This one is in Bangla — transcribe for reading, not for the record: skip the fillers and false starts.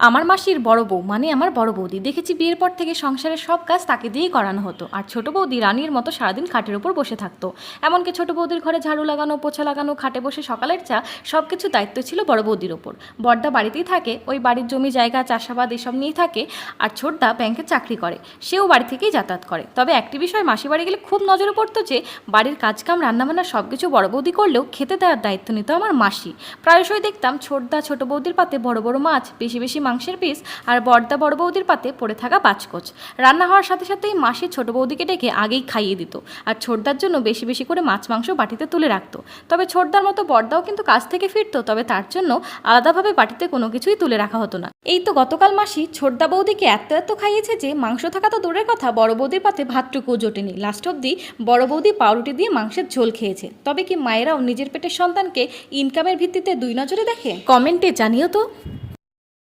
আমার মাসির বড় বউ মানে আমার বড় বৌদি দেখেছি বিয়ের পর থেকে সংসারের সব কাজ তাকে দিয়েই করানো হতো। আর ছোট বৌদি রানীর মতো সারাদিন খাটের উপর বসে থাকতো। এমনকি ছোট বৌদির ঘরে ঝাড়ু লাগানো, পোছা লাগানো, খাটে বসে সকালের চা, সব কিছু দায়িত্ব ছিল বড় বৌদির ওপর। বড়দা বাড়িতেই থাকে, ওই বাড়ির জমি জায়গা চাষাবাদ এসব নিয়েই থাকে। আর ছোটদা ব্যাংকে চাকরি করে, সেও বাড়ি থেকেই যাতায়াত করে। তবে একটি বিষয় মাসি বাড়ি গেলে খুব নজরে পড়তো যে বাড়ির কাজকাম রান্নাবান্না সব কিছু বড় বৌদি করলেও খেতে দেওয়ার দায়িত্ব নিত আমার মাসি। প্রায়শই দেখতাম ছোটদা ছোট বৌদির পাতে বড় বড় মাছ, বেশি বেশি মাংসের পিস, আর বড়দা বড় বৌদির পাতে পড়ে থাকা বাচকোচ। রান্না হওয়ার সাথে সাথেই মাসি ছোট বৌদিকে ডেকে আগেই খাইয়ে দিত, আর ছোটদার জন্য বেশি বেশি করে মাছ মাংস বাটিতে তুলে রাখতো। তবে ছোটদার মতো বড়দাও কিন্তু কাজ থেকে ফিরতো, তবে তার জন্য আলাদাভাবে বাটিতে কোনো কিছুই তুলে রাখা হতো না। এই তো গতকাল মাসি ছোটদা বৌদিকে এত এত খাইয়েছে যে মাংস থাকা তো দূরের কথা, বড় বৌদির পাতে ভাতটুকুও জোটেনি। লাস্ট অব্দি বড় বৌদি পাউরুটি দিয়ে মাংসের ঝোল খেয়েছে। তবে কি মায়েরাও নিজের পেটের সন্তানকে ইনকামের ভিত্তিতে দুই নজরে দেখে? কমেন্টে জানিও তো।